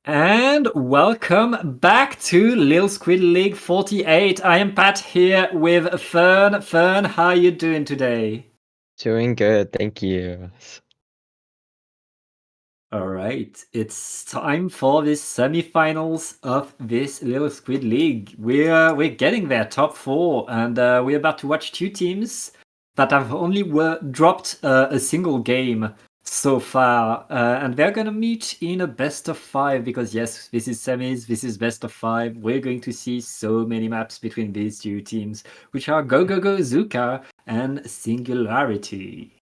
And welcome back to Lil Squid League 48. I am Pat here with Fern. Fern, how you doing today? Doing good, thank you. All right, it's time for the semifinals of this Little Squid League. We're getting there, top four, and we're about to watch two teams that have only dropped a single game so far, and they're gonna meet in a best of five because yes, this is semis, this is best of five. We're going to see so many maps between these two teams, which are GoGoGo, Zooka, and Singularity.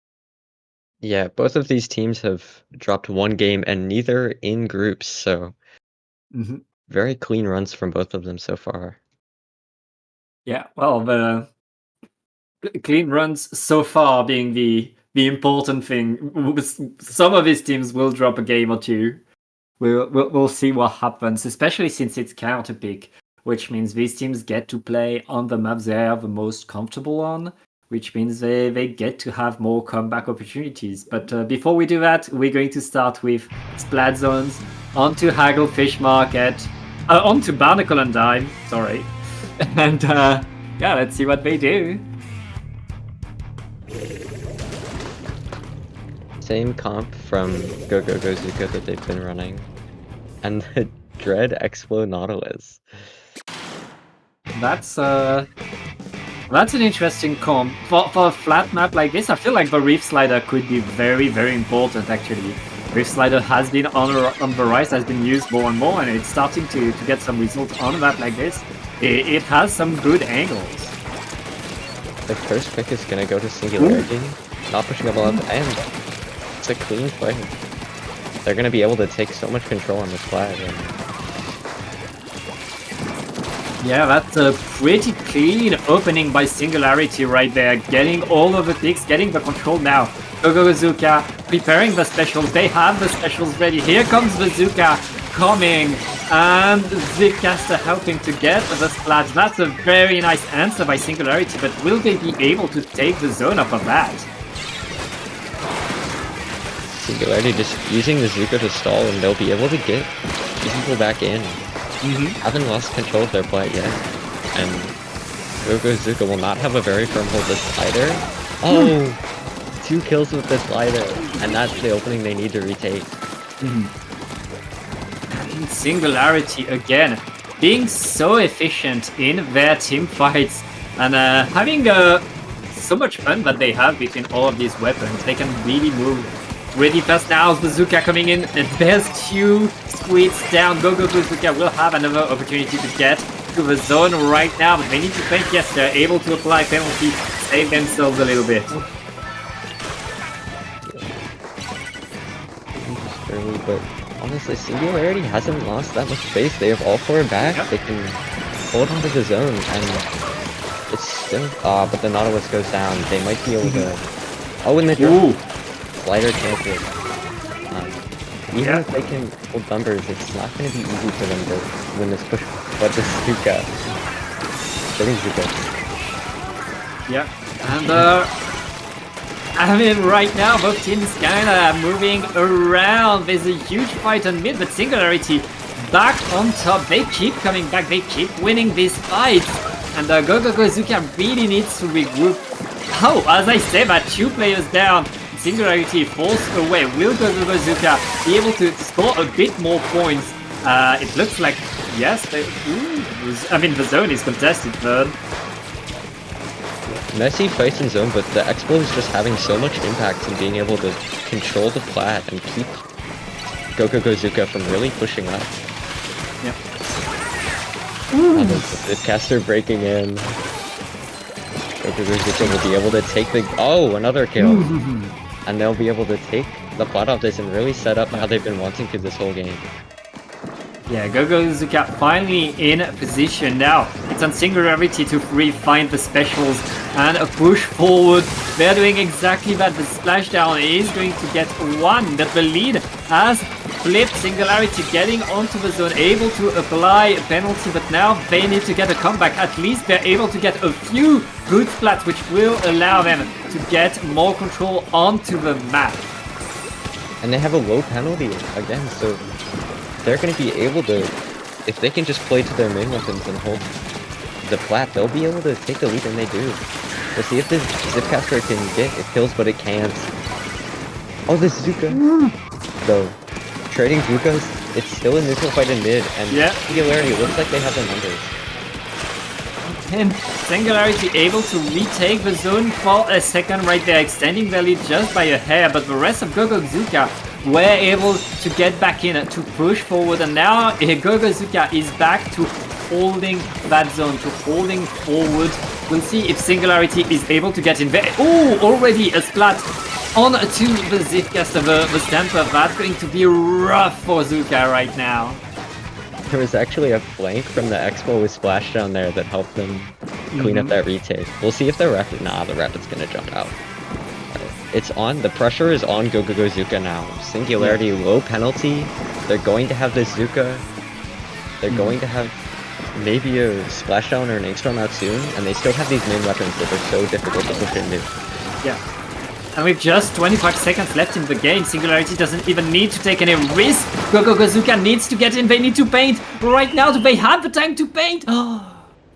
Yeah, both of these teams have dropped one game and neither in groups, so very clean runs from both of them so far. Yeah, well, the clean runs so far being the important thing. Some of these teams will drop a game or two. We'll see what happens, especially since it's counter pick, which means these teams get to play on the maps they are the most comfortable on, which means they get to have more comeback opportunities. But before we do that, we're going to start with Splat zones, onto Hagglefish Market, onto Barnacle and Dime, sorry. And yeah, let's see what they do. Same comp from GoGoGo Zooka that they've been running. And the Dread Expo Nautilus. That's an interesting comp. For a flat map like this, I feel like the Reef Slider could be very, very important actually. Reef Slider has been on the rise, has been used more and more, and it's starting to get some results on a map like this. It has some good angles. The first pick is gonna go to Singularity, not pushing up a lot, and it's a clean play. They're gonna be able to take so much control on this flag. Yeah, that's a pretty clean opening by Singularity right there. Getting all of the picks, getting the control now. GoGoGo Zooka preparing the specials. They have the specials ready. Here comes the Zooka coming. And Zipcaster helping to get the Splat. That's a very nice answer by Singularity, but will they be able to take the zone off of that? Singularity just using the Zooka to stall, and they'll be able to get people back in. Haven't lost control of their plat yet, and GoGo Zooka will not have a very firm hold this slider. Oh, 2 kills with the slider, and that's the opening they need to retake. And Singularity again, being so efficient in their team fights, and having so much fun that they have between all of these weapons. They can really move really fast now. The Zooka coming in, and there's 2 squids down. GoGoGo Zooka will have another opportunity to get to the zone right now, but they need to think. Yes, they're able to apply penalty, save themselves a little bit. Early, but honestly, Singularity hasn't lost that much space. They have all 4 back. They can hold onto the zone, and it's still. But the Nautilus goes down. They might be able to. Oh, and the slider chances. Even if they can hold numbers, it's not going to be easy for them to win this push. But the Zooka. Getting Zooka. Yeah, and I mean, right now, both teams kind of moving around. There's a huge fight on mid, but Singularity back on top. They keep coming back. They keep winning these fights. And GoGoGo Zooka really needs to regroup. Oh, as I say that, 2 players down. Singularity forced away. Will GoGoGo Zooka be able to score a bit more points? It looks like, yes. I mean, the zone is contested, but... Messy fights in zone, but the Expo is just having so much impact in being able to control the plat and keep GoGoGo Zooka from really pushing up. Yep. The caster breaking in. GoGoGo Zooka will be able to take the... Oh, another kill! And they'll be able to take the plat off this and really set up how they've been wanting to this whole game. Yeah, GoGoGo Zooka finally in position now. It's on Singularity to find the specials and a push forward. They're doing exactly that. The splashdown is going to get 1, but the lead has flipped. Singularity getting onto the zone, able to apply a penalty, but now they need to get a comeback. At least they're able to get a few good splats, which will allow them to get more control onto the map. And they have a low penalty again, so they're going to be able to, if they can just play to their main weapons and hold the plat, they'll be able to take the lead, and they do. We'll see if the Zipcaster can get kills, but it can't. Oh, this Zooka. Though, trading Zookas, it's still a neutral fight in mid, and Singularity looks like they have the numbers. And Singularity able to retake the zone for a second right there, extending their lead just by a hair, but the rest of GoGoGo were able to get back in to push forward, and now GoGoGo is back to holding that zone, to holding forward. We'll see if Singularity is able to get in there. Oh, already a Splat on to the Zipcaster, the Stamper. That's going to be rough for Zooka right now. There was actually a flank from the Expo with Splashdown there that helped them clean up that retake. We'll see if the Rapid... Nah, the Rapid's gonna jump out. It's on. The pressure is on GoGoGo Zooka now. Singularity, low penalty. They're going to have this Zooka. They're going to have maybe a Splashdown or an Inkstorm out soon, and they still have these main weapons that are so difficult to push into. Yeah. And with just 25 seconds left in the game, Singularity doesn't even need to take any risk. GoGoGo needs to get in, they need to paint right now. Do they have the time to paint? Oh,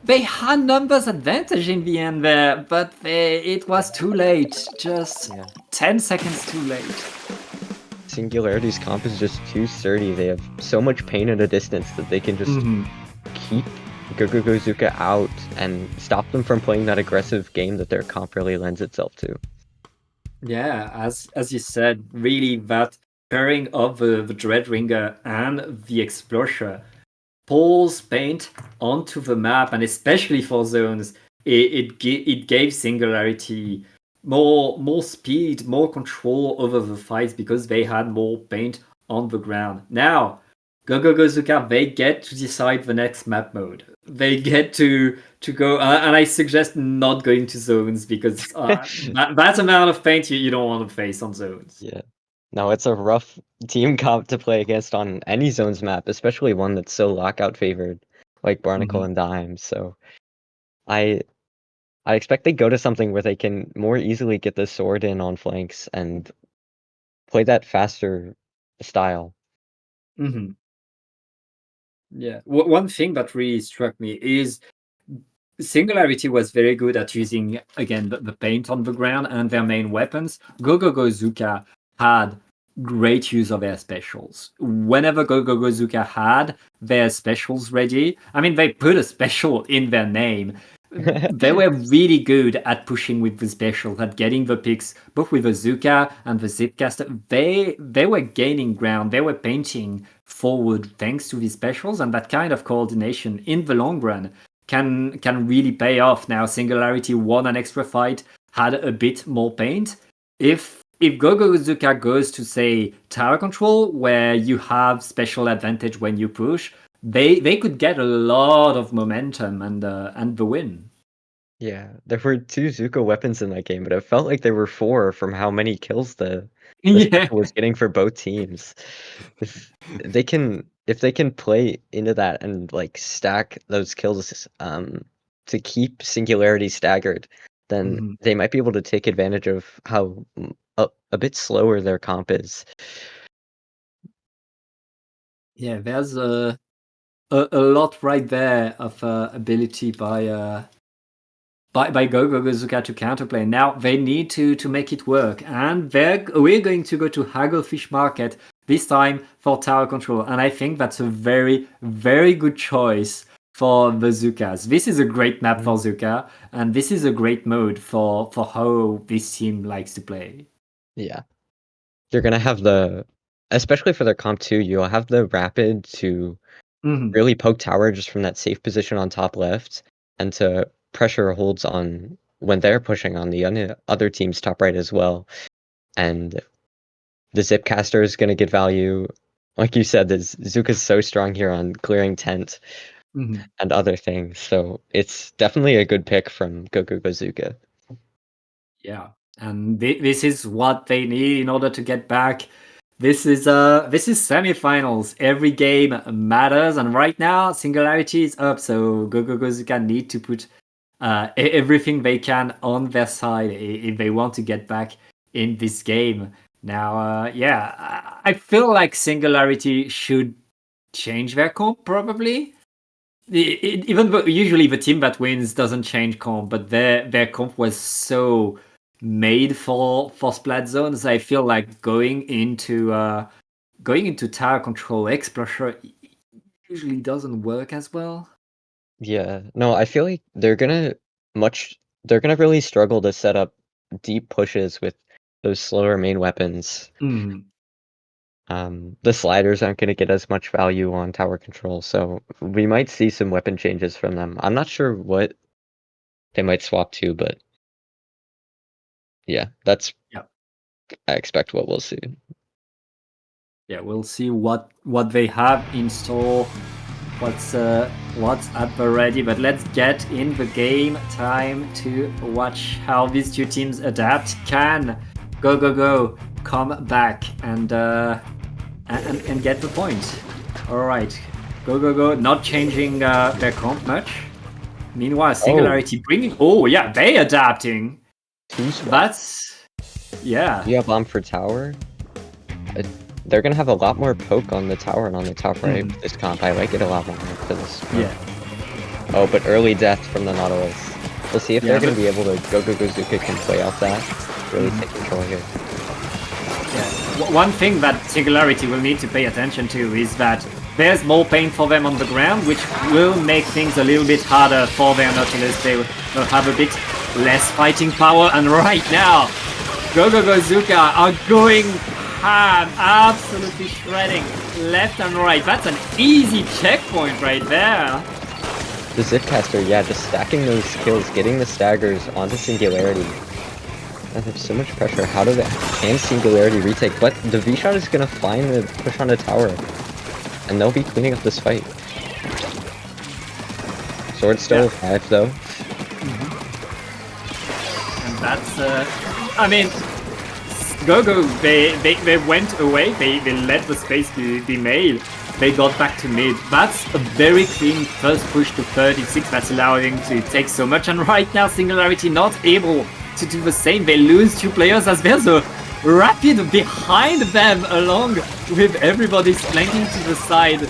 they had numbers advantage in the end there, but it was too late. Just 10 seconds too late. Singularity's comp is just too sturdy. They have so much pain at a distance that they can just keep GoGoGo out and stop them from playing that aggressive game that their comp really lends itself to. Yeah, as you said, really that pairing of the Dreadringer and the Explorer pulls paint onto the map, and especially for zones, it gave Singularity more speed, more control over the fights because they had more paint on the ground. Now, GoGoGo, they get to decide the next map mode. They get to go, and I suggest not going to zones because that amount of paint you don't want to face on zones. Yeah. No, it's a rough team comp to play against on any zones map, especially one that's so lockout favored, like Barnacle and Dime. So I expect they go to something where they can more easily get the sword in on flanks and play that faster style. Yeah, one thing that really struck me is Singularity was very good at using, again, the paint on the ground and their main weapons. GoGoGo had great use of their specials. Whenever GoGoGo had their specials ready, I mean, they put a special in their name. They were really good at pushing with the specials, at getting the picks, both with the Zooka and the Zipcaster. They were gaining ground. They were painting forward thanks to these specials, and that kind of coordination in the long run can really pay off. Now, Singularity won an extra fight, had a bit more paint. If GoGoGo goes to, say, tower control, where you have special advantage when you push, they could get a lot of momentum and the win. Yeah, there were 2 Zooka weapons in that game, but it felt like there were 4 from how many kills the special was getting for both teams. If they can play into that and like stack those kills to keep Singularity staggered, then they might be able to take advantage of how a bit slower their comp is. Yeah, there's a lot right there of ability by GoGoGo to counterplay. Now they need to make it work, and we're going to go to Hagglefish Market this time for tower control, and I think that's a very, very good choice for the Zookas. This is a great map for Zooka, and this is a great mode for how this team likes to play. Yeah, you're gonna have especially for their comp 2, you'll have the Rapid to really poke tower just from that safe position on top left, and to pressure holds on when they're pushing on the other team's top right as well. And the Zipcaster is going to get value. Like you said, Zooka's so strong here on clearing tent and other things. So it's definitely a good pick from GoGoGo Zooka. Yeah, and this is what they need in order to get back. This is semifinals. Every game matters, and right now Singularity is up, so GoGoGo need to put everything they can on their side if they want to get back in this game. Now, I feel like Singularity should change their comp probably. Even though usually the team that wins doesn't change comp, but their comp was so made for splat zones. I feel like going into tower control Explorer usually doesn't work as well. Yeah, no, I feel like they're gonna really struggle to set up deep pushes with those slower main weapons. The sliders aren't gonna get as much value on tower control, so we might see some weapon changes from them. I'm not sure what they might swap to, but yeah, I expect what we'll see. Yeah, we'll see what they have in store. What's at the ready, but let's get in the game. Time to watch how these two teams adapt. Can GoGoGo come back and get the point? All right, GoGoGo not changing their comp much. Meanwhile, Singularity bringing. Oh yeah, they adapting. That's Yeah, bomb for tower. They're gonna have a lot more poke on the tower and on the top right with this comp. I like it a lot more for this. Yeah. Oh, but early death from the Nautilus. We'll see if they're gonna be able to GoGoGo Zooka can play off that. Really take control here. Yeah. One thing that Singularity will need to pay attention to is that there's more pain for them on the ground, which will make things a little bit harder for their Nautilus. They will have a bit less fighting power, and right now, GoGoGo Zooka are going absolutely shredding left and right. That's an easy checkpoint right there. The Zipcaster, yeah, just stacking those kills, getting the staggers onto Singularity. And there's so much pressure. Can Singularity retake? But the V-shot is gonna find the push on the tower, and they'll be cleaning up this fight. Sword still alive though. And that's I mean, GoGo, they went away, they let the space be made, they got back to mid. That's a very clean first push to 36, that's allowing to take so much, and right now Singularity not able to do the same. They lose 2 players as there's a rapid behind them along with everybody flanking to the side.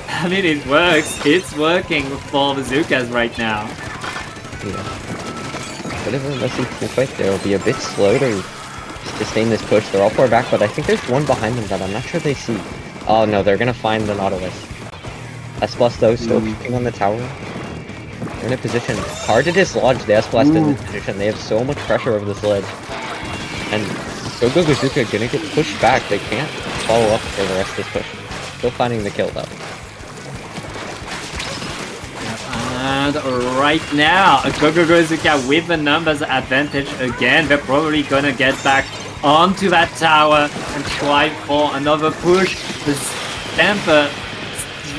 I mean, it works, it's working for the Zookas right now. Yeah. Bit of a messy fight there, will be a bit slow to sustain this push. They're all 4 back, but I think there's one behind them that I'm not sure they see. Oh no, they're gonna find the Nautilus. S-Plus though, still peeking on the tower. They're in a position hard to dislodge the S-Plus in this position. They have so much pressure over this ledge. And GoGoGo Zooka gonna get pushed back. They can't follow up for the rest of this push. Still finding the kill though. And right now, GoGoGo Zooka with the numbers advantage again. They're probably gonna get back onto that tower and try for another push. The Stamper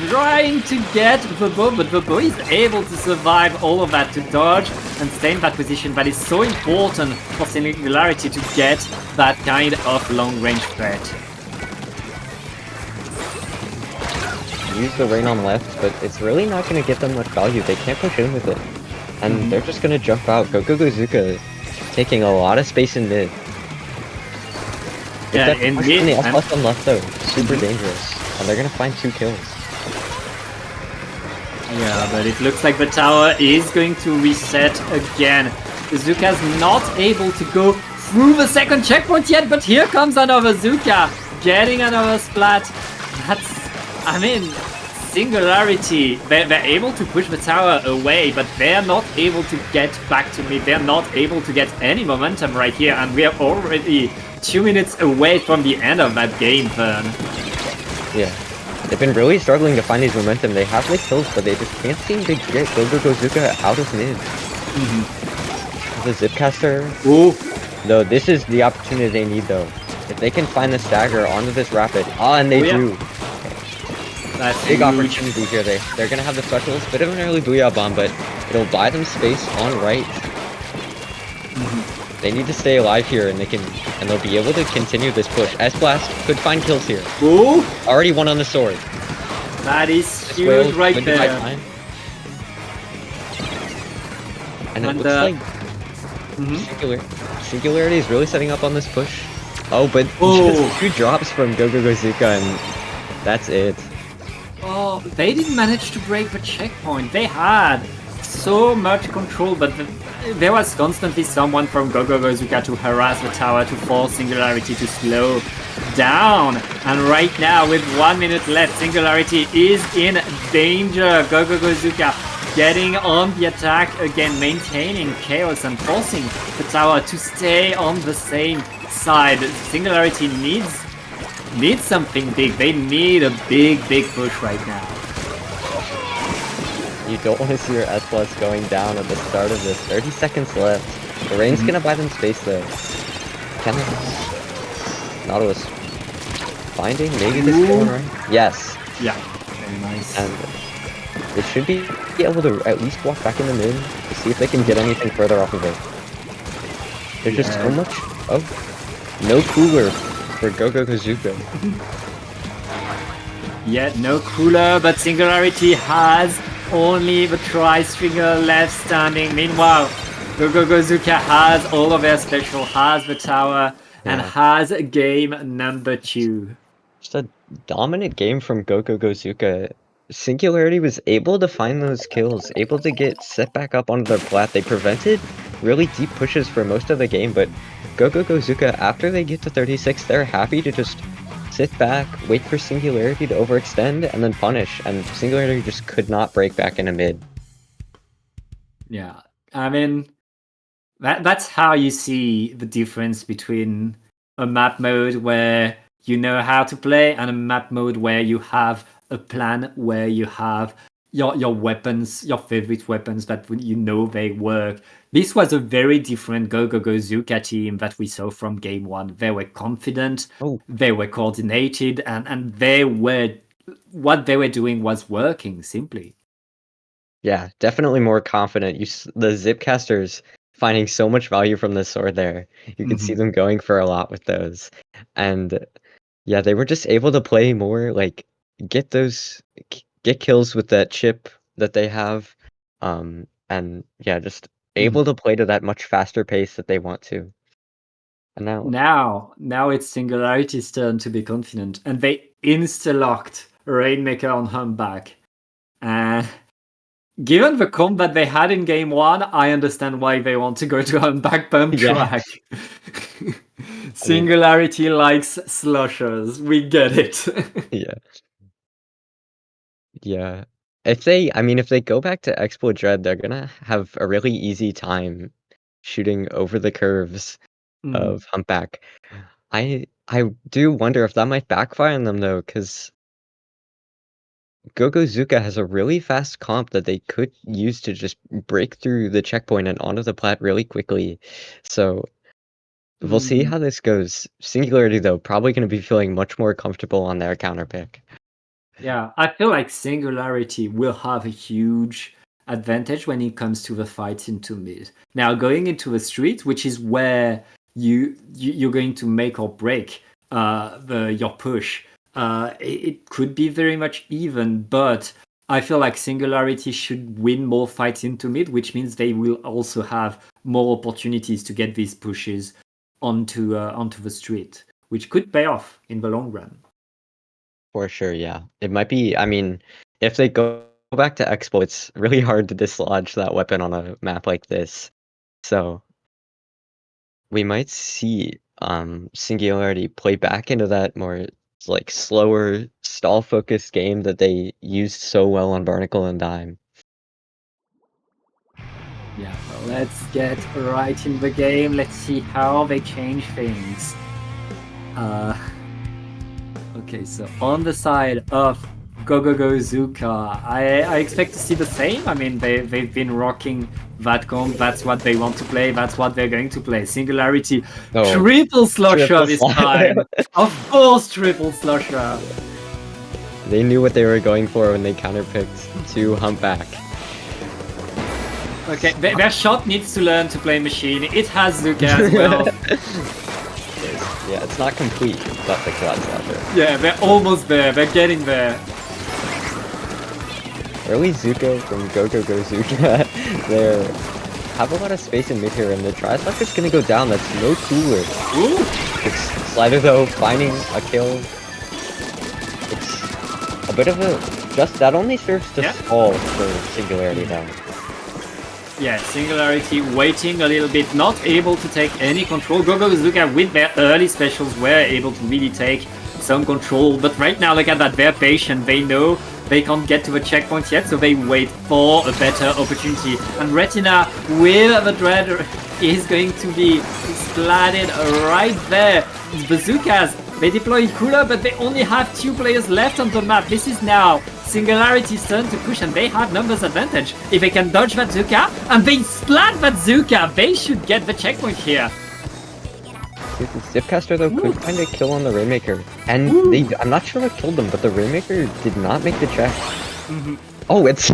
trying to get the bow, but the bow is able to survive all of that, to dodge and stay in that position. That is so important for Singularity to get that kind of long-range threat. Use the rain on left, but it's really not going to get them much value. They can't push in with it. And they're just going to jump out. GoGoGo Zooka taking a lot of space in mid. Yeah, in mid. The S-Plus on left though, super dangerous. And they're going to find 2 kills. Yeah, but it looks like the tower is going to reset again. Zooka's not able to go through the second checkpoint yet, but here comes another Zooka, getting another Splat. I mean, Singularity, they're able to push the tower away, but they're not able to get back to mid. They're not able to get any momentum right here, and we are already 2 minutes away from the end of that game, Fern. Yeah. They've been really struggling to find these momentum. They have the kills, but they just can't seem to get GoGoGo Zooka out of mid. The Zipcaster. Ooh. Though this is the opportunity they need though. If they can find the stagger onto this rapid. And they do. That's big opportunity here. They're gonna have the specialist. Bit of an early booyah bomb, but it'll buy them space on right. They need to stay alive here, and they'll be able to continue this push. S-Blast could find kills here. Ooh! Already one on the sword. That is huge right there. And it looks like Singularity is really setting up on this push. Oh, but just 2 drops from GoGoGo Zooka, and that's it. they didn't manage to break the checkpoint. They had so much control, but there was constantly someone from GoGoGo Zooka to harass the tower to force Singularity to slow down. And right now, with 1 minute left, Singularity is in danger. GoGoGo Zooka getting on the attack again, maintaining chaos and forcing the tower to stay on the same side. Singularity needs something big. They need a big push right now. You don't want to see your S plus going down at the start of this. 30 seconds left. The rain's gonna buy them space though. Can they? Nautilus finding maybe this kill right? Yes. Yeah. Very nice. And they should be able to at least walk back in the mid to see if they can get anything further off of it. There's just so much. Oh, no cooler for GoGoGo Zooka. Yeah, no cooler, but Singularity has only the tri-stringer left standing. Meanwhile, GoGoGo Zooka has all of their special, has the tower, and has game number 2. Just a dominant game from GoGoGo Zooka. Singularity was able to find those kills, able to get set back up onto their plat. They prevented really deep pushes for most of the game, but GoGoGo Zooka, after they get to 36, they're happy to just sit back, wait for Singularity to overextend, and then punish, and Singularity just could not break back into mid. Yeah, I mean, that's how you see the difference between a map mode where you know how to play and a map mode where you have a plan, where you have your weapons, your favorite weapons that you know they work. This was a very different GoGoGo Zooka team that we saw from game 1. They were confident, they were coordinated, and what they were doing was working, simply. Yeah, definitely more confident. The Zipcasters finding so much value from the sword there. You can see them going for a lot with those. And yeah, they were just able to play more, like, get kills with that chip that they have. And yeah, just able to play to that much faster pace that they want to. And now it's Singularity's turn to be confident, and they insta-locked Rainmaker on Humpback. And given the combat they had in game 1, I understand why they want to go to Humpback pump track. Singularity likes slushers. We get it. Yeah. If they go back to Expo Dread, they're gonna have a really easy time shooting over the curves of Humpback. I do wonder if that might backfire on them though, because GoGoZooka has a really fast comp that they could use to just break through the checkpoint and onto the plat really quickly. So we'll see how this goes. Singularity though, probably going to be feeling much more comfortable on their counter pick. Yeah, I feel like Singularity will have a huge advantage when it comes to the fights into mid. Now, going into the street, which is where you're going to make or break your push, it could be very much even, but I feel like Singularity should win more fights into mid, which means they will also have more opportunities to get these pushes onto the street, which could pay off in the long run. For sure, yeah. It might be, if they go back to Expo, it's really hard to dislodge that weapon on a map like this. So we might see Singularity play back into that more like slower, stall-focused game that they used so well on Barnacle and Dime. Yeah, well, let's get right in the game. Let's see how they change things. Okay, so on the side of GoGoGo Zooka, I expect to see the same. I mean, they've been rocking that comp. That's what they want to play. That's what they're going to play. Singularity, triple slusher this time. Of course, triple slusher. They knew what they were going for when they counterpicked to Humpback. Okay, their shot needs to learn to play machine. It has Zooka as well. Yeah, it's not complete, but the cloud's out there. Yeah, they're almost there. They're getting there. Early Zooka from GoGoGo Zooka. They have a lot of space in mid here, and the Tri-Slusher's gonna go down. That's no cooler. Ooh! It's Slider though, finding a kill. It's a bit of a just that only serves to Yeah. stall for Singularity though. Yeah, Singularity waiting a little bit, not able to take any control. GoGoGo with their early specials were able to really take some control, but right now look at that, they're patient. They know they can't get to a checkpoint yet, so they wait for a better opportunity. And Retina with the Dread is going to be splatted right there. Bazookas, they deploy Cooler, but they only have 2 players left on the map. This is now Singularity's turn to push, and they have numbers advantage. If they can dodge that Zooka, and they splat that Zooka, they should get the checkpoint here. Zipcaster though could find a kill on the Rainmaker, and I'm not sure what killed them, but the Rainmaker did not make the check. Oh, it's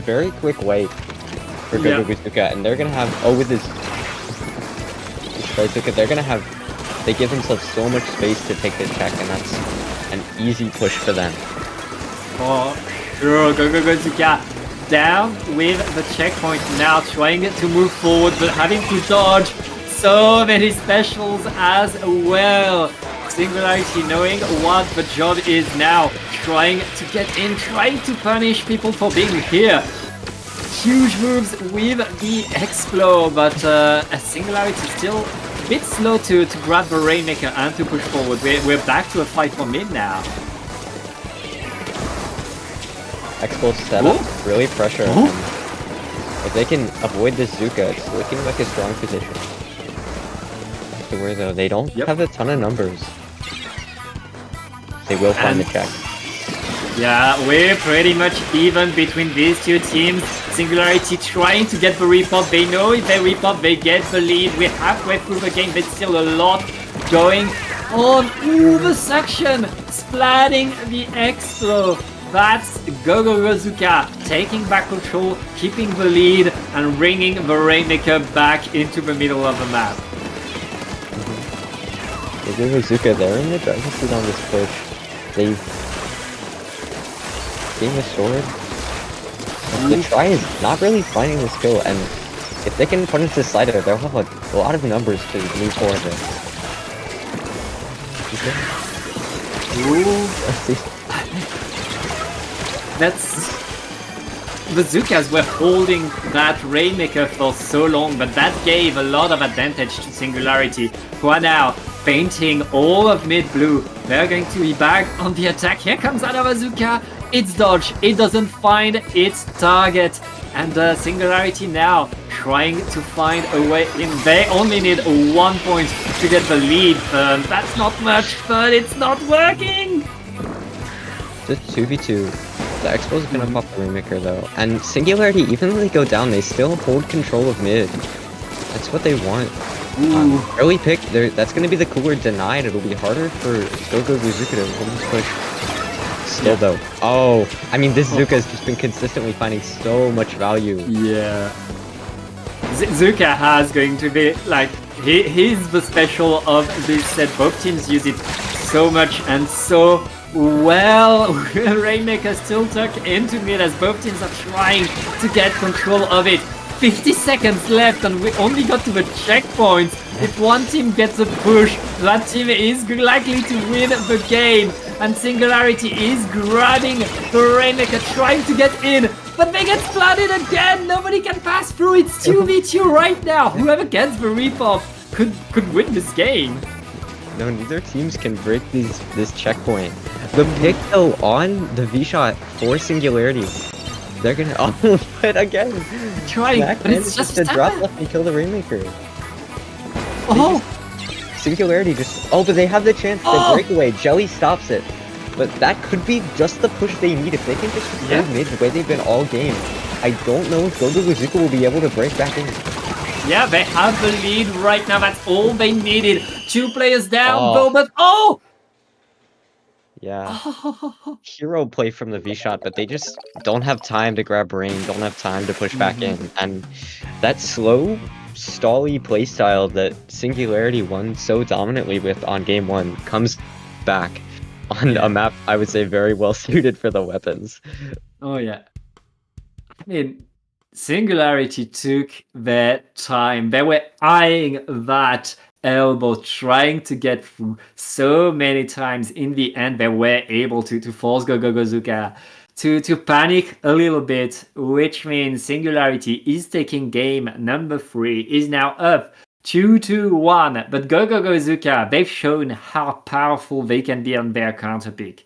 very quick wait for GoGoGo, and they're gonna have with this Zooka, they're gonna have they give themselves so much space to take the check, and that's an easy push for them. Oh, sure, GoGoGo down with the checkpoint now, trying to move forward, but having to dodge so many specials as well. Singularity knowing what the job is now, trying to get in, trying to punish people for being here. Huge moves with the Explode, but Singularity still a bit slow to grab the Rainmaker and to push forward. We're back to a fight for mid now. Expo setup, really pressure on them. If they can avoid this Zooka, it's looking like a strong position. To where though, they don't have a ton of numbers. They will find the check. Yeah, we're pretty much even between these two teams. Singularity trying to get the repop. They know if they repop, they get the lead. We're halfway through the game, but still a lot going on. Ooh, the section splatting the Explo. That's GoGoGo taking back control, keeping the lead, and bringing the Rainmaker back into the middle of the map. GoGoGo, they're in the driver's seat on this push. They've seen the sword. The try is not really finding this kill, and if they can punish this slider, they'll have a lot of numbers to move forward with. That's... The Zookas were holding that Rainmaker for so long, but that gave a lot of advantage to Singularity, who are now painting all of mid-blue. They're going to be back on the attack. Here comes another Zooka. It's dodge. It doesn't find its target. And Singularity now trying to find a way in. They only need 1 point to get the lead. That's not much, but it's not working. Just 2v2. The Expo's gonna pop the Rainmaker though. And Singularity, even though they go down, they still hold control of mid. That's what they want. Early pick, that's gonna be the cooler denied. It'll be harder for GoGoGo to hold this push. Still though. Oh, I mean, this Zooka has just been consistently finding so much value. Yeah. Zooka has going to be like, he's the special of this set. Both teams use it so much and so well. Rainmaker still tucked into mid as both teams are trying to get control of it. 50 seconds left and we only got to the checkpoints. If one team gets a push, that team is likely to win the game. And Singularity is grabbing the Rainmaker, trying to get in, but they get splatted again. Nobody can pass through. It's 2v2 right now. Whoever gets the repop could win this game. No, neither teams can break this checkpoint. The pick though on the V-shot for Singularity. They're gonna it again. Trying, but it's just a drop left and kill the Rainmaker. Oh! Singularity just but they have the chance to break away. Jelly stops it. But that could be just the push they need if they can just hold mid the way they've been all game. I don't know if GoGoGo will be able to break back in. Yeah, they have the lead right now. That's all they needed. 2 players down, though, but yeah. Hero play from the V-shot, but they just don't have time to grab rain, don't have time to push back in. And that slow, stally playstyle that Singularity won so dominantly with on game 1 comes back on a map, I would say, very well suited for the weapons. Oh, yeah. I mean, Singularity took their time. They were eyeing that elbow, trying to get through so many times. In the end, they were able to force GoGoGo Zooka to panic a little bit, which means Singularity is taking game number 3, is now up 2-1. But GoGoGo Zooka, they've shown how powerful they can be on their counterpick.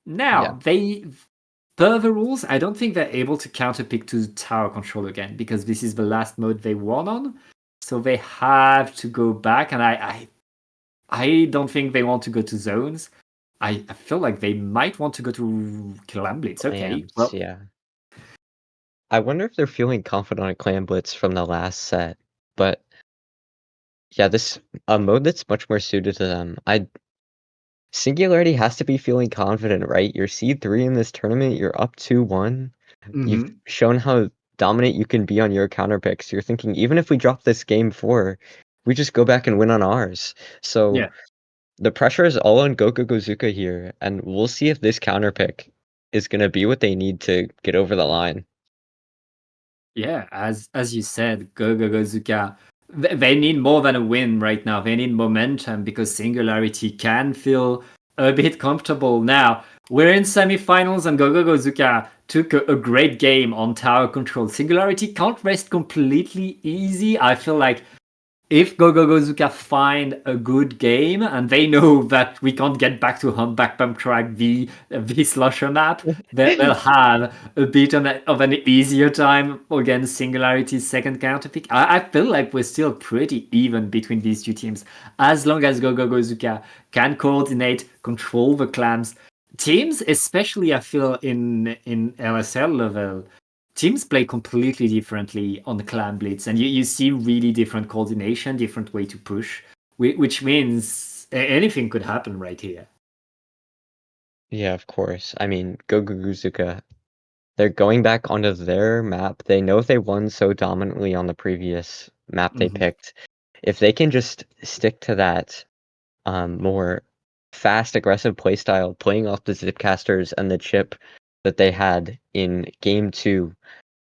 Now, per the rules, I don't think they're able to counterpick to tower control again, because this is the last mode they won on. So they have to go back, and I don't think they want to go to zones. I feel like they might want to go to Clam Blitz. Okay, well, yeah. I wonder if they're feeling confident on Clam Blitz from the last set, but yeah, this a mode that's much more suited to them. Singularity has to be feeling confident, right? You're seed 3 in this tournament. You're up 2-1. You've shown how dominant you can be on your counter picks. You're thinking, even if we drop this game 4, we just go back and win on ours. So yeah. the pressure is all on GoGoGo Zooka here, and we'll see if this counter pick is going to be what they need to get over the line. Yeah, as you said, GoGoGo Zooka, they need more than a win right now. They need momentum, because Singularity can feel a bit comfortable now. We're in semifinals, and GoGoGo Zooka took a great game on tower control. Singularity can't rest completely easy. I feel like if GoGoGo Zooka find a good game, and they know that we can't get back to Humpback Pump Track the slusher map, they'll have a bit of an easier time against Singularity's second counterpick. I feel like we're still pretty even between these two teams, as long as GoGoGo Zooka can coordinate, control the clams. Teams, especially I feel in LSL level, teams play completely differently on the Clam Blitz, and you see really different coordination, different way to push, which means anything could happen right here. Yeah, of course. I mean, GoGoGo Zooka, they're going back onto their map. They know they won so dominantly on the previous map they picked. If they can just stick to that more fast, aggressive playstyle, playing off the Zipcasters and the chip that they had in game 2,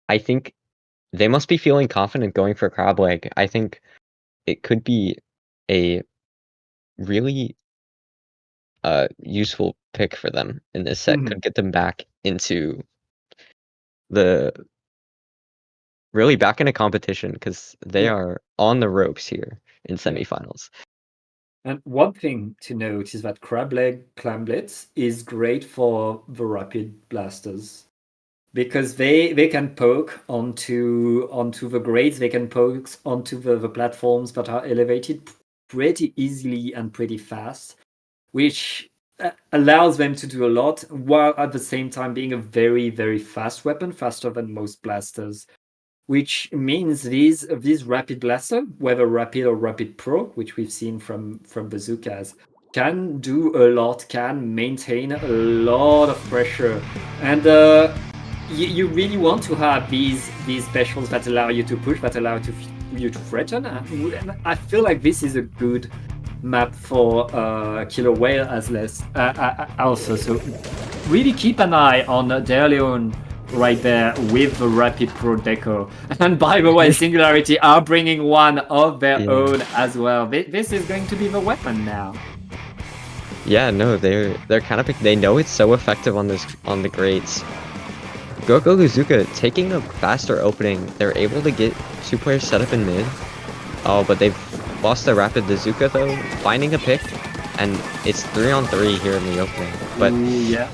I think they must be feeling confident going for Crableg. I think it could be a really useful pick for them in this set. Could get them back into back into competition, because they are on the ropes here in semifinals. And one thing to note is that Crableg Clam Blitz is great for the rapid blasters, because they can poke onto the grades, they can poke onto the platforms that are elevated pretty easily and pretty fast, which allows them to do a lot, while at the same time being a very, very fast weapon, faster than most blasters. Which means these rapid blaster, whether rapid or rapid pro, which we've seen from bazookas, can do a lot, can maintain a lot of pressure, and you really want to have these specials that allow you to push, that allow you to threaten. And I feel like this is a good map for Killer Whale as less also. So really keep an eye on DeLeon right there with the Rapid Pro Deco. And by the way, Singularity are bringing one of their own as well. This is going to be the weapon now. Yeah, no, they're kind of, they know it's so effective on the grades. GoGoGo Zooka taking a faster opening. They're able to get 2 players set up in mid. Oh, but they've lost the rapid. The Zooka though, finding a pick, and it's 3-on-3 here in the opening. But yeah,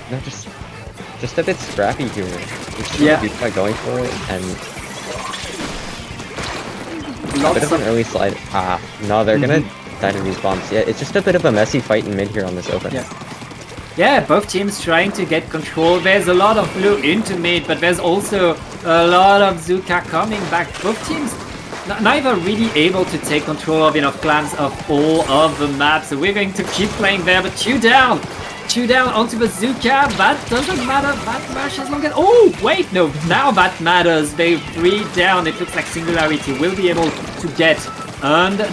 they're just a bit scrappy here. Zooka going for it, and a bit of an early slide. No, they're gonna die to these bombs. Yeah, it's just a bit of a messy fight in mid here on this open. Yeah, both teams trying to get control. There's a lot of blue into mid, but there's also a lot of Zooka coming back. Both teams neither really able to take control of enough clans of all of the maps. So we're going to keep playing there, but 2 down onto the Zooka. That doesn't matter that much as long as... Oh, wait, no, now that matters. They 3 down. It looks like Singularity will be able to get under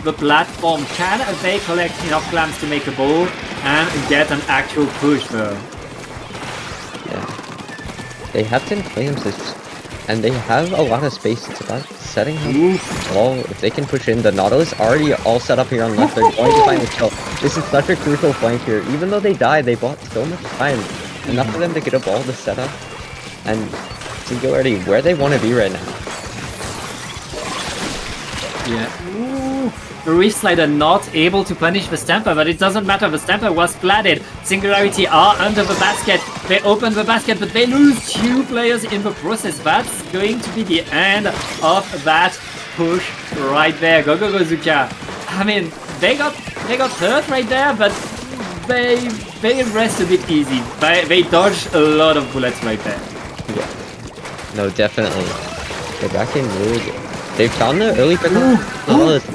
the platform. Can they collect enough clams to make a ball and get an actual push though? Yeah. They have 10 clams, and they have a lot of space. It's about setting up all. If they can push in, the Nautilus already all set up here on left. They're going to find the kill. This is such a crucial flank here. Even though they died, they bought so much time. Enough for them to get up all the setup. And Singularity, where they want to be right now. Yeah. Ooh. The Reef Slider not able to punish the Stamper, but it doesn't matter. The Stamper was splatted. Singularity are under the basket. They open the basket, but they lose 2 players in the process. That's going to be the end of that push right there. GoGoGo Zooka. I mean, they got hurt right there, but they rest a bit easy. They dodged a lot of bullets right there. Yeah. No, definitely. They're back in really good. They found the early pick on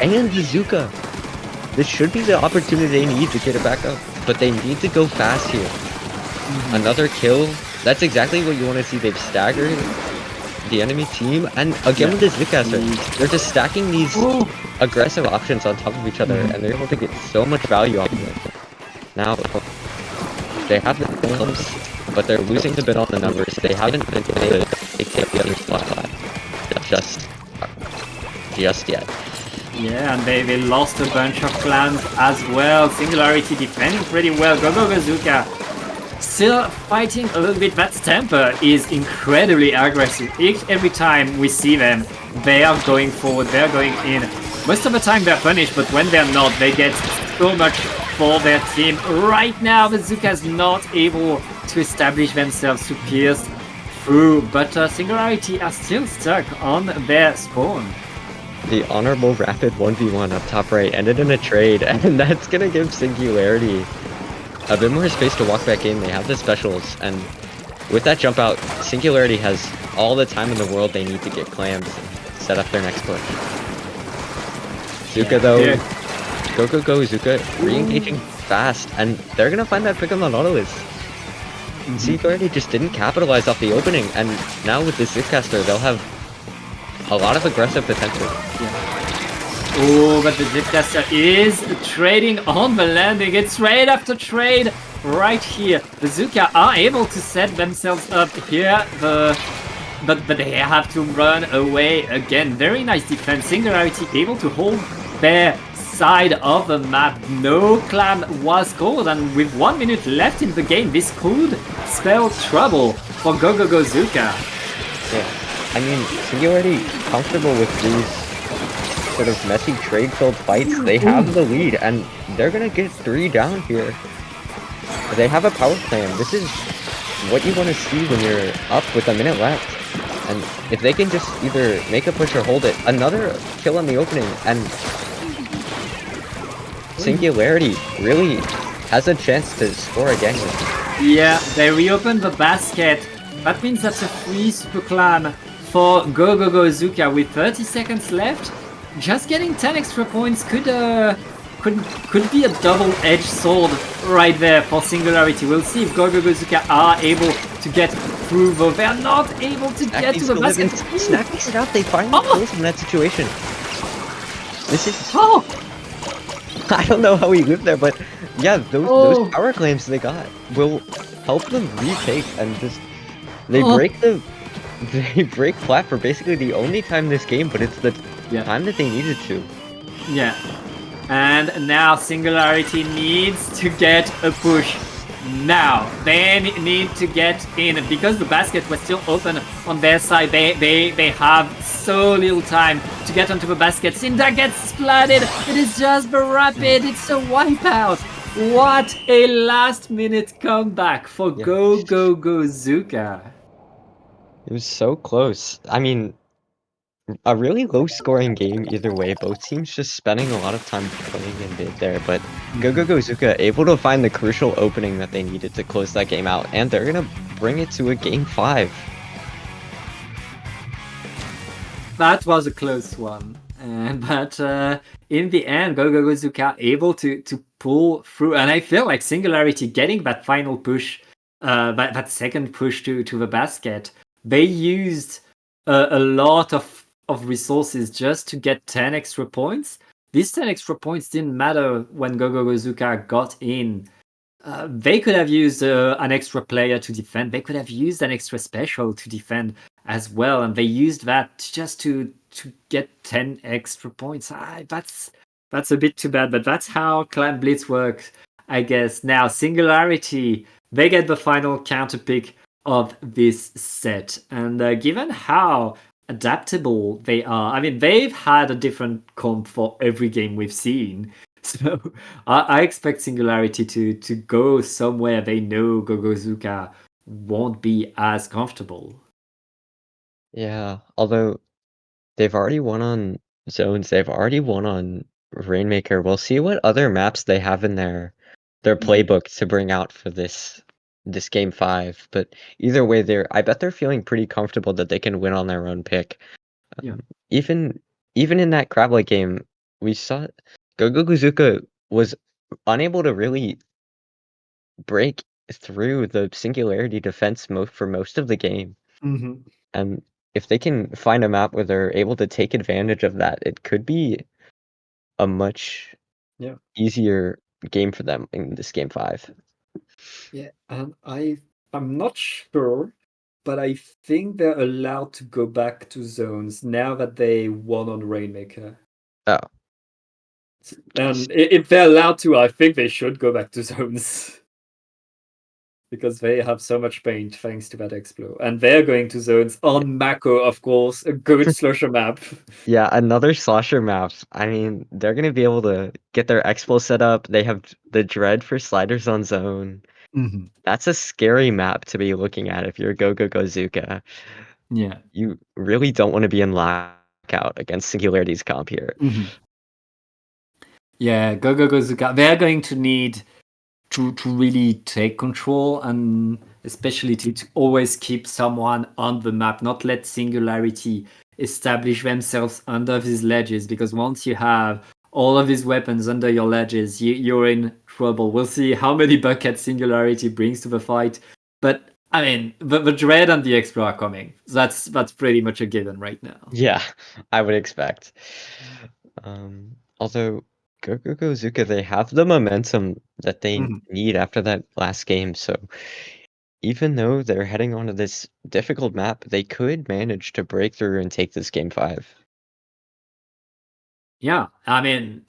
and the Zooka. This should be the opportunity they need to get it back up, but they need to go fast here. Another kill. That's exactly what you want to see. They've staggered the enemy team, and again with this Vidcaster, they're just stacking these aggressive options on top of each other, and they're able to get so much value off of it. Now, they have the kills, but they're losing a bit on the numbers. They haven't been able to take the other spot just yet. Yeah, and they lost a bunch of clans as well. Singularity defending pretty well. GoGoGo Zooka still fighting a little bit. That Stamper is incredibly aggressive. Every time we see them, they are going forward, they're going in. Most of the time they're punished, but when they're not, they get so much for their team. Right now, the Zooka is not able to establish themselves to pierce through, but Singularity are still stuck on their spawn. The honorable rapid 1v1 up top right ended in a trade, and that's gonna give Singularity a bit more space to walk back in. They have the specials, and with that jump out, Singularity has all the time in the world they need to get clams and set up their next push. Zooka though, GoGoGo Zooka re-engaging fast, and they're gonna find that pick on the Nautilus. Singularity just didn't capitalize off the opening, and now with this Zipcaster, they'll have a lot of aggressive potential. Oh, but the Zipcaster is trading on the landing. It's trade after trade right here. The Zooka are able to set themselves up here, but they have to run away again. Very nice defense. Singularity able to hold their side of the map. No Clam was called, and with 1 minute left in the game, this could spell trouble for GoGoGo Zooka. Yeah. I mean, Singularity comfortable with these sort of messy trade-filled fights. They have the lead, and they're gonna get 3 down here. They have a power clam. This is what you want to see when you're up with a minute left. And if they can just either make a push or hold it, another kill on the opening, and Singularity really has a chance to score again. Yeah, they reopen the basket. That means that's a free super clam for GoGoGo Zooka with 30 seconds left. Just getting 10 extra points could be a double-edged sword right there for Singularity. We'll see if GoGoGo Zooka are able to get through, though they're not able to get to the basket. Snack makes it out. They finally close in that situation. This is I don't know how he lived there, but yeah, those power claims they got will help them retake, and just they break flat for basically the only time this game, but it's the time that they needed to. Yeah. And now Singularity needs to get a push. Now they need to get in, because the basket was still open on their side. They have so little time to get onto the basket. Cinder gets splatted. It is just the rapid. It's a wipeout. What a last-minute comeback for GoGoGo Zooka. It was so close. I mean, a really low-scoring game either way. Both teams just spending a lot of time playing in mid there, but GoGoGo Zooka able to find the crucial opening that they needed to close that game out, and they're gonna bring it to a game 5. That was a close one, but in the end, GoGoGo Zooka able to pull through, and I feel like Singularity getting that final push, that second push to the basket. They used a lot of resources just to get 10 extra points. These 10 extra points didn't matter when GoGoGo Zooka got in. They could have used an extra player to defend. They could have used an extra special to defend. as well, and they used that just to get 10 extra points. That's a bit too bad, but that's how Clam Blitz works, I guess. Now, Singularity, they get the final counter pick of this set, and given how adaptable they are, I mean, they've had a different comp for every game we've seen. So I expect Singularity to go somewhere they know GoGoZooka won't be as comfortable. Yeah, although they've already won on zones, they've already won on Rainmaker. We'll see what other maps they have in their playbook to bring out for this game 5. But either way, I bet they're feeling pretty comfortable that they can win on their own pick. Yeah. Even in that Crableg game, we saw GoGoGo was unable to really break through the Singularity defense for most of the game. Mm-hmm. And if they can find a map where they're able to take advantage of that, it could be a much easier game for them in this game 5. Yeah, and I'm not sure, but I think they're allowed to go back to zones now that they won on Rainmaker. Oh. And if they're allowed to, I think they should go back to zones. Because they have so much paint thanks to that Explo. And they're going to zones on Mako, of course, a good slasher map. Yeah, another slasher map. I mean, they're going to be able to get their Expo set up. They have the Dread for sliders on zone. Mm-hmm. That's a scary map to be looking at if you're GoGoGo. Yeah. You really don't want to be in lockout against Singularity's comp here. Mm-hmm. Yeah, GoGoGo, they're going to need to really take control, and especially to always keep someone on the map, not let Singularity establish themselves under these ledges, because once you have all of these weapons under your ledges, you're in trouble. We'll see how many buckets Singularity brings to the fight, but I mean, the Dread and the Explo are coming. That's pretty much a given right now. Yeah, I would expect. Although GoGoGo, they have the momentum that they need after that last game, so even though they're heading onto this difficult map, they could manage to break through and take this game 5. Yeah, I mean,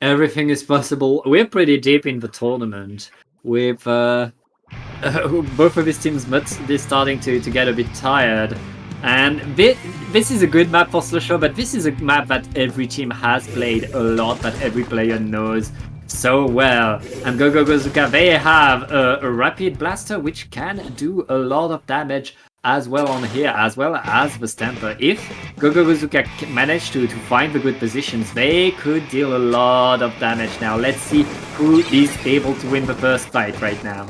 everything is possible. We're pretty deep in the tournament with both of these teams they're starting to get a bit tired. And this is a good map for Slusher, but this is a map that every team has played a lot, that every player knows so well. And GoGoGo, they have a Rapid Blaster, which can do a lot of damage as well on here, as well as the Stamper. If GoGoGo manage to find the good positions, they could deal a lot of damage. Now, let's see who is able to win the first fight right now.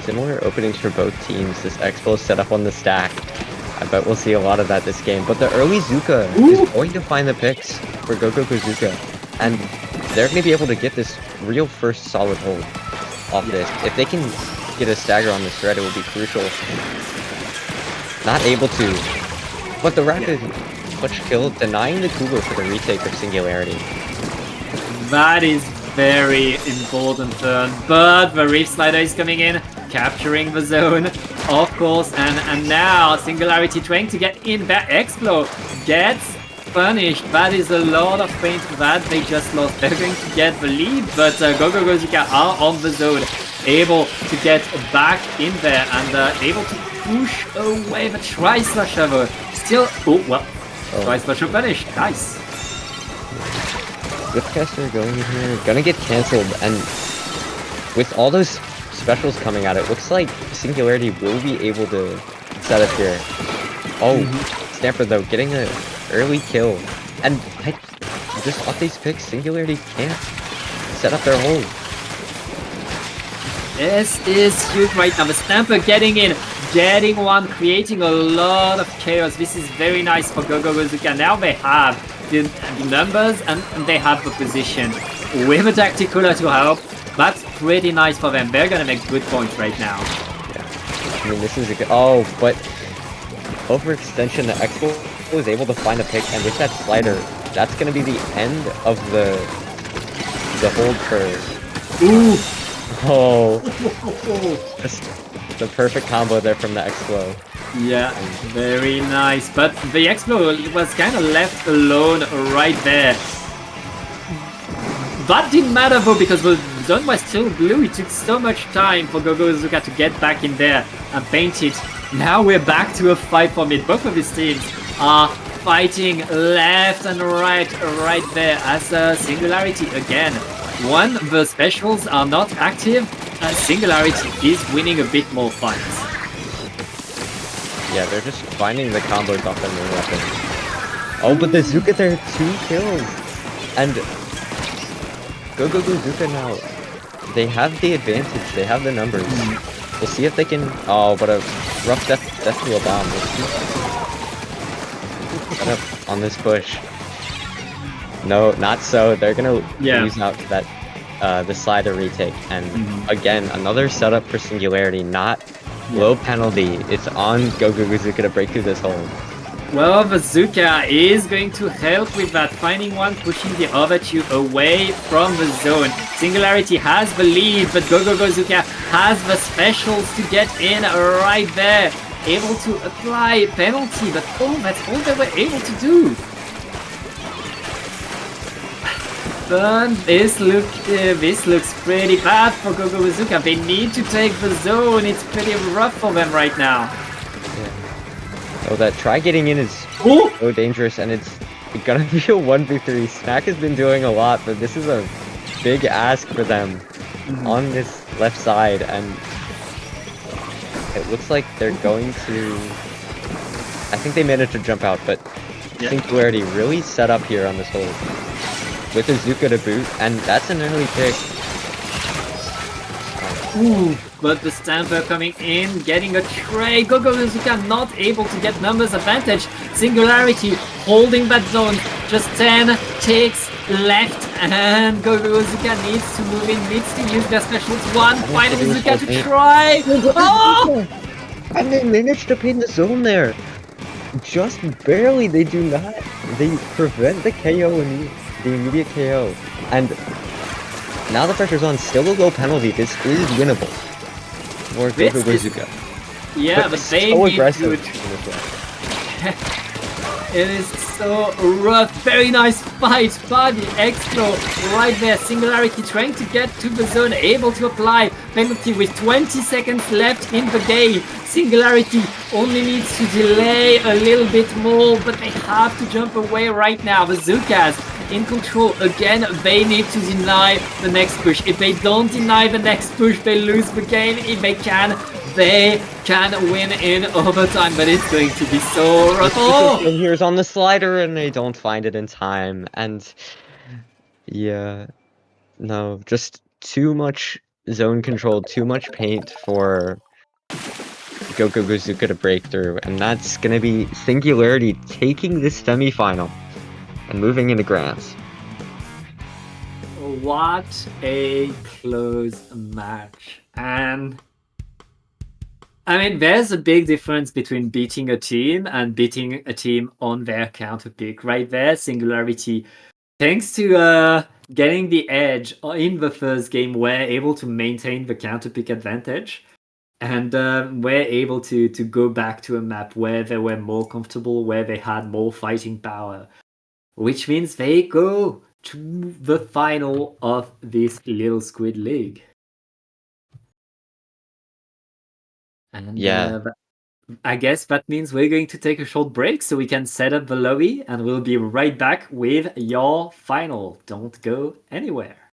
Similar openings for both teams. This Expo set up on the stack. I bet we'll see a lot of that this game. But the early Zooka is going to find the picks for GoGoGo, and they're going to be able to get this real first solid hold off this. If they can get a stagger on this thread, it will be crucial. Not able to. But the rapid clutch kill, denying the cooler for the retake of Singularity. That is very important turn, but the Reef Slider is coming in, capturing the zone, of course, and now Singularity trying to get in. Their Explo gets punished. That is a lot of pain that they just lost. They're going to get the lead, but GoGoGo are on the zone, able to get back in there and able to push away the Tri-Slasher. Still, Tri-Slasher punished. Nice. Whipcaster going in here, gonna get cancelled, and with all those specials coming out, it looks like Singularity will be able to set up here. Oh, Stamper though, getting an early kill. And just off these picks, Singularity can't set up their hold. This is huge right now. The Stamper getting in, getting one, creating a lot of chaos. This is very nice for GoGoGo. Now they have the numbers and they have the position with a Tacticular to help. That's pretty nice for them. They're gonna make good points right now. Yeah. I mean, this is a good... Oh, but overextension, the Expo was able to find a pick, and with that slider, that's gonna be the end of the hold curve. Ooh! Oh. Just the perfect combo there from the Expo. Yeah, very nice. But the Explo was kind of left alone right there. That didn't matter though, because the zone was still blue. It took so much time for GoGoGoZooka to get back in there and paint it. Now we're back to a fight for mid. Both of these teams are fighting left and right there as Singularity again. One, the specials are not active, and Singularity is winning a bit more fights. Yeah, they're just finding the combos off their main weapon. Oh, but the Zooka there, 2 kills! And GoGoGoZooka now, they have the advantage, they have the numbers. We'll see if they can... Oh, but a rough death to a bomb. Set up on this push. No, not so. They're gonna lose out to that, the slider retake. And again, another setup for Singularity, not low penalty. It's on GoGoGoZooka to break through this hole. Well, the Zooka is going to help with that, finding one, pushing the other two away from the zone. Singularity has the lead, but GoGoGoZooka has the specials to get in right there. Able to apply penalty, but that's all they were able to do. But this looks pretty bad for GoGoGoZooka. They need to take the zone. It's pretty rough for them right now. Oh, that try getting in is so dangerous, and it's gonna be a 1v3. Snack has been doing a lot, but this is a big ask for them on this left side, and it looks like they're going to... I think they managed to jump out, but Singularity really set up here on this hole with a Zooka to boot, and that's an early pick. Ooh, but the Stamper coming in, getting a trade. GoGoGoZooka not able to get numbers advantage. Singularity holding that zone. Just 10 ticks left, and GoGoGoZooka needs to move in, needs to use their specials. One final Zooka to try. Oh! And they managed to pin the zone there. Just barely. They do not. They prevent the KO and the immediate KO. And now the pressure's on, still a low penalty. This is winnable for GoGoGoZooka. Yeah, but they so need aggressive. It is so rough. Very nice fight by the Explo right there. Singularity trying to get to the zone, able to apply penalty with 20 seconds left in the game. Singularity only needs to delay a little bit more, but they have to jump away right now. The Zookas in control again. They need to deny the next push. If they don't deny the next push, they lose the game. If they can win in overtime, but it's going to be so rough. Oh! Here's on the slider, and they don't find it in time. And yeah, no, just too much zone control, too much paint for GoGoGoZooka to break through, and that's gonna be Singularity taking this semifinal and moving into grands. What a close match. And I mean, there's a big difference between beating a team and beating a team on their counter pick. Right there, Singularity, thanks to getting the edge in the first game, were able to maintain the counter pick advantage. And were able to go back to a map where they were more comfortable, where they had more fighting power. Which means they go to the final of this Little Squid League. And I guess that means we're going to take a short break so we can set up the lobby, and we'll be right back with your final. Don't go anywhere.